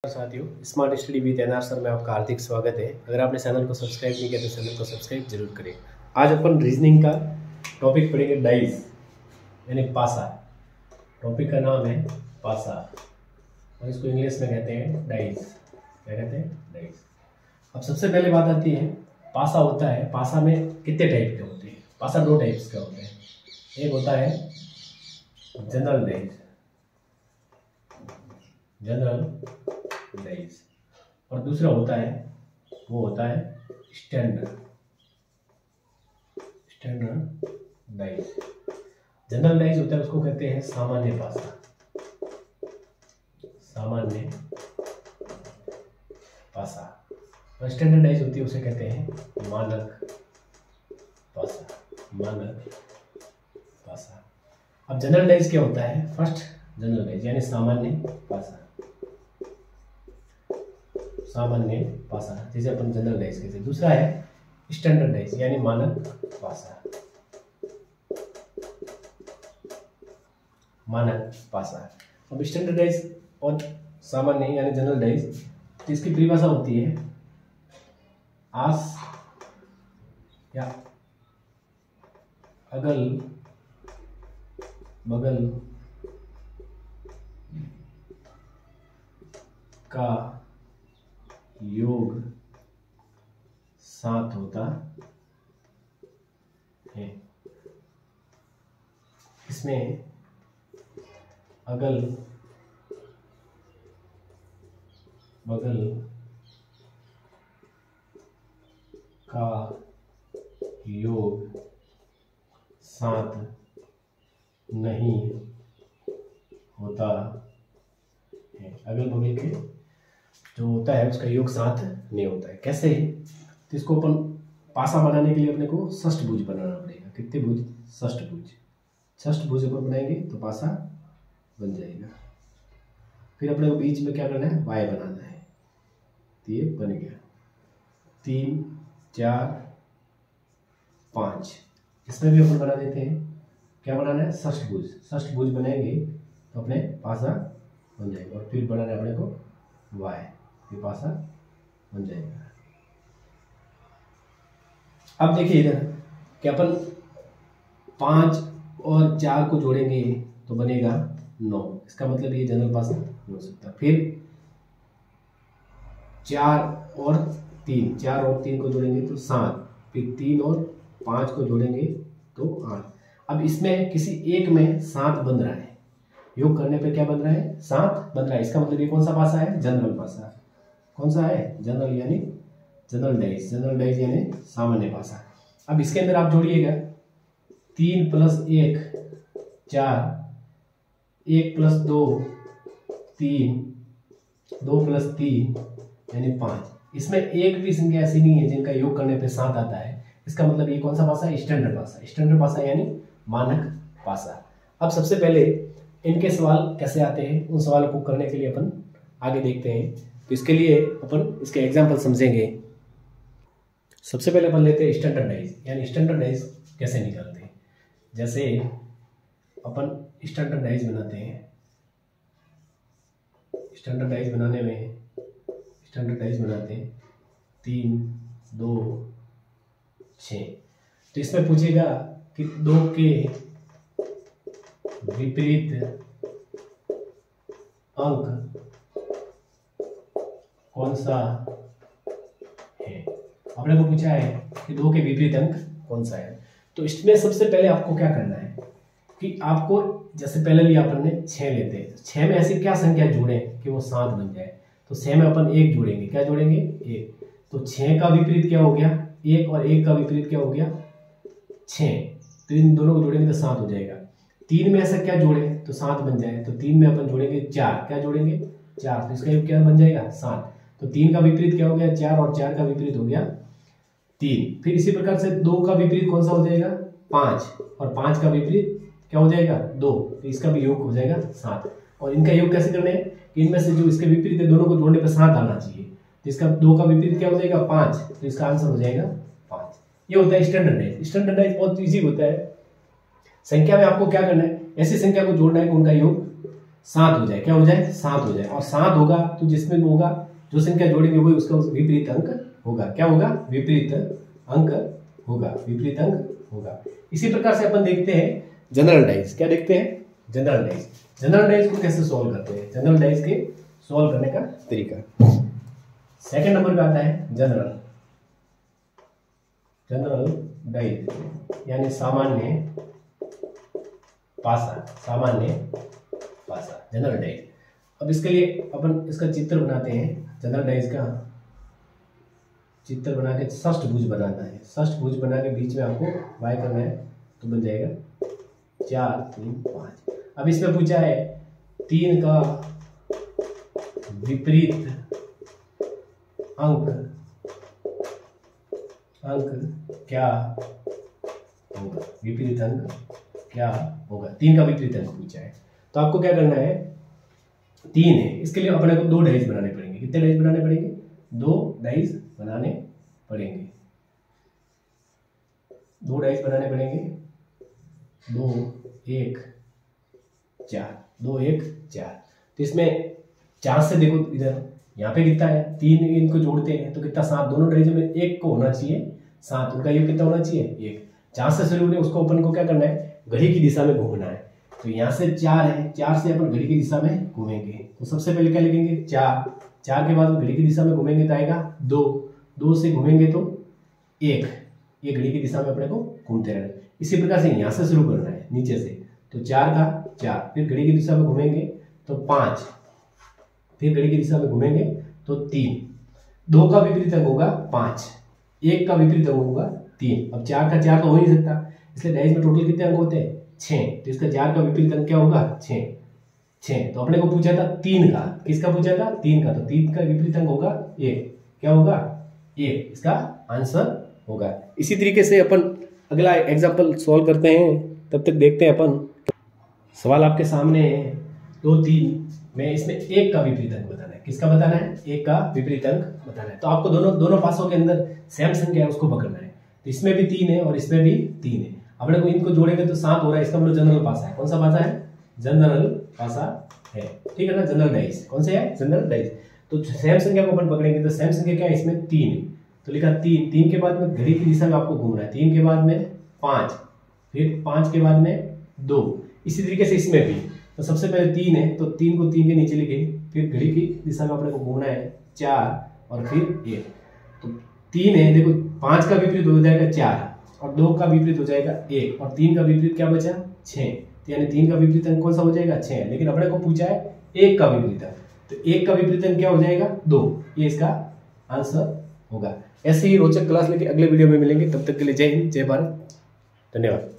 साथियों, smart study with NR sir में आपका हार्दिक स्वागत है। अगर आपने चैनल को सब्सक्राइब नहीं किया तो चैनल को सब्सक्राइब जरूर करें। आज अपन रीजनिंग का टॉपिक पढ़ेंगे, डाइज यानी पासा। टॉपिक का नाम है पासा और इसको इंग्लिश में कहते हैं डाइज। क्या कहते हैं? डाइज। अब सबसे पहले बात आती है, पासा होता है, पासा में कितने टाइप के होते हैं? पासा दो टाइप्स के होते हैं। एक होता है जनरल डाइज, जनरल डाइज, और दूसरा होता है स्टैंडर्ड डाइज। जनरल डाइज होता है उसको कहते हैं सामान्य पासा, सामान्य पासा। और स्टैंडर्ड डाइज होती है उसे कहते हैं मानक पासा, मानक पासा। अब जनरल डाइज क्या होता है? फर्स्ट जनरल डाइज यानी सामान्य पासा, सामान्य पासा जिसे अपन जनरल डाइज कहते हैं। दूसरा है स्टैंडर्ड डाइज यानी मानक पासा, मानक पासा। अब स्टैंडर्ड डाइज और सामान्य यानी जनरल डाइज, तो इसकी परिभाषा होती है आस या अगल बगल का योग साथ होता है। इसमें अगल बगल का योग साथ नहीं होता है। अगल बगल के जो होता है उसका योग साथ नहीं होता है। कैसे? तो इसको अपन पासा बनाने के लिए अपने को षष्ठभुज बनाना पड़ेगा। कितने भुज? षष्ठभुज। षष्ठभुज अपन बनाएंगे तो पासा बन जाएगा। फिर अपने को बीच में क्या करना है? वाय बनाना है। तो ये बन गया 3 4 5। इसमें भी अपन बना देते हैं। क्या बनाना है? षष्ठभुज। षष्ठभुज बनाएंगे तो अपने पासा बन जाएगा। और फिर बनाना है अपने को वाय, ये पासा बन जाएगा। अब देखिए इधर कि अपन 5 और 4 को जोड़ेंगे तो बनेगा 9। इसका मतलब ये जनरल पासा नहीं हो सकता। फिर 4 और 3 को जोड़ेंगे तो 7। फिर 3 और 5 को जोड़ेंगे तो 8। अब इसमें किसी एक में 7 बन रहा है। योग करने पे क्या बन रहा है? 7 बन रहा है। इसका मतलब ये कौन सा पासा है? जनरल पासा। कौन सा है? जनरल यानी जनरल डाइज। जनरल डाइज यानी सामान्य पासा। अब इसके अंदर आप जोड़िएगा 3 + 1 4, 1 + 2 3, 2 + 3 यानी 5। इसमें एक भी संख्या ऐसी नहीं है जिनका योग करने पे 7 आता है। इसका मतलब ये कौन सा पासा है? स्टैंडर्ड पासा। स्टैंडर्ड पासा यानी मानक पासा। अब सबसे पहले इनके सवाल कैसे आते हैं, उन सवालों को करने के लिए अपन आगे देखते हैं। तो इसके लिए अपन इसके एग्जाम्पल समझेंगे। सबसे पहले अपन लेते हैं स्टैंडर्ड डाइज, यानी स्टैंडर्ड डाइज कैसे निकालते हैं। जैसे अपन स्टैंडर्ड डाइज बनाते हैं। स्टैंडर्ड डाइज बनाने में स्टैंडर्ड डाइज बनाते हैं 3 2 6। तो इसमें पूछेगा कि 2 के विपरीत अंक कौन सा है। आपने को पूछा है कि 2 के विपरीत अंक कौन सा है। तो इसमें सबसे पहले आपको क्या करना है कि आपको, जैसे पहले लिया अपन ने 6 लेते हैं, 6 में ऐसी क्या संख्या जोड़े कि वो 7 बन जाए। तो 6 में अपन 1 जोड़ेंगे। क्या जोड़ेंगे? 1। तो 6 का विपरीत क्या हो गया? 1, और 1 का विपरीत क्या हो गया? 6। तो इन दोनों को जोड़ेंगे तो 7 हो जाएगा। 3 में ऐसा क्या जोड़े तो 7 बन जाए। तो 3 में अपन जोड़ेंगे 4। क्या जोड़ेंगे? 4। तो इसका योग क्या बन जाएगा? 7। तो 3 का विपरीत क्या हो गया? 4, और 4 का विपरीत हो गया 3। फिर इसी प्रकार से 2 का विपरीत कौन सा हो जाएगा? 5, और 5 का विपरीत क्या हो जाएगा? 2। तो इसका भी योग हो जाएगा 7। और इनका योग कैसे करना है कि इनमें से जो इसके विपरीत है दोनों को जोड़ने पर 7 आना चाहिए। तो इसका 2 का विपरीत क्या हो जाएगा? 5। तो इसका आंसर हो जाएगा 5। ये होता है स्टैंडर्ड डाइज। स्टैंडर्ड डाइज बहुत इजी होता है। संख्या में आपको क्या करना है? ऐसी संख्या को जोड़ना है कि उनका योग 7 हो जाए, क्या हो जाए 7 हो जाए। और 7 होगा तो जिसमें होगा जो संख्या जोड़ेंगे वही उसका विपरीत अंक होगा। क्या होगा? विपरीत अंक होगा, विपरीत अंक होगा। इसी प्रकार से अपन देखते हैं जनरलाइज। क्या देखते हैं? जनरलाइज। जनरलाइज को कैसे सॉल्व करते हैं? जनरलाइज के सॉल्व करने का तरीका। सेकंड नंबर पे आता है जनरल। जनरलाइज यानी सामान्य पासा, सामान्य पासा, जनरलाइज। अब इसके लिए अपन इसका चित्र बनाते हैं। जनरलाइज का चित्र बना के षष्ठभुज बनाना है। षष्ठभुज बना के बीच में आपको y करना है तो बन जाएगा 4 3 5। अब इसमें पूछा है 3 का विपरीत अंक क्या होगा? विपरीत अंक क्या होगा? 3 का विपरीत अंक पूछा है तो आपको क्या करना है? 3 है, इसके लिए अपने को 2 डाइस बनाने पड़ेंगे। कितने डाइस बनाने पड़ेंगे? 2 डाइस बनाने पड़ेंगे। 2 डाइस बनाने पड़ेंगे। 2 1 4, 2 1 4। तो इसमें 4 से देखो इधर यहाँ पे कितना है? 3 इनको जोड़ते हैं तो कितना? 7। दोनों डाइस में 1 को होना चाहिए 7, उनका योग कितना होना चाहिए? 1। 4 से शुरू करें, उसको अपन को क्या करना है? घड़ी की दिशा में घूमना है। तो यहाँ से 4 है, 4 से अपन घड़ी की दिशा में घूमेंगे। तो सबसे पहले क्या लिखेंगे? 4। 4 के बाद घड़ी की दिशा में घूमेंगे तो आएगा 2। 2 से घूमेंगे तो 1। ये घड़ी की दिशा में अपने को घूमते रहना। इसी प्रकार से यहाँ से शुरू करना है नीचे से। तो 4 का 4, फिर घड़ी की दिशा में घूमेंगे तो 5, फिर घड़ी की दिशा में घूमेंगे तो 3। 2 का विपरीत अंक होगा 5, 1 का विपरीत अंक होगा 3। अब 4 का 4 तो हो नहीं सकता, इसलिए डाइस में टोटल कितने अंक होते हैं? 6। तो इसका 4 का विपरीत अंक क्या होगा? 6। तो अपने को पूछा था 3 का। किसका पूछा था? 3 का। तो 3 का विपरीत अंक होगा 1। क्या होगा? 1 इसका आंसर होगा। इसी तरीके से अपन अगला एग्जाम्पल सॉल्व करते हैं। तब तक देखते हैं अपन सवाल आपके सामने है 2 3 में। इसमें 1 का विपरीत अंक बताना है। किसका बताना है? 1 का विपरीत अंक बताना है। तो आपको दोनों पासों के अंदर सेम संख्या है उसको पकड़ना है। तो इसमें भी 3 है और इसमें भी 3 है। अपने को इनको जोड़ेंगे तो 7 हो रहा है। इसका मतलब जनरल पासा है। कौन सा पासा है? जनरल पासा है। ठीक है ना? जनरल डाइस कौन से है? General dice. तो सेम संख्या को अपन पकड़ेंगे तो सेम संख्या क्या है? इसमें 3 है। तो लिखा 3। 3 के बाद में घड़ी की दिशा में आपको घूमना है। 3 के बाद में 5, फिर 5 के बाद में 2। इसी तरीके से इसमें भी। तो सबसे पहले 3 है तो 3 को 3 के नीचे लिखे, फिर घड़ी की दिशा में अपने को घूमना है 4 और फिर 1। तो 3 है, देखो 5 का विपरीत हो जाएगा 4 और 2 का विपरीत हो जाएगा 1 और 3 का विपरीत क्या बचा? 6। तो यानी 3 का विपरीत अंक कौन सा हो जाएगा? 6। लेकिन अपने को पूछा है 1 का विपरीत अंक, तो 1 का विपरीत अंक क्या हो जाएगा? 2। ये इसका आंसर होगा। ऐसे ही रोचक क्लास लेके अगले वीडियो में मिलेंगे। तब तक के लिए जय हिंद, जय भारत, धन्यवाद।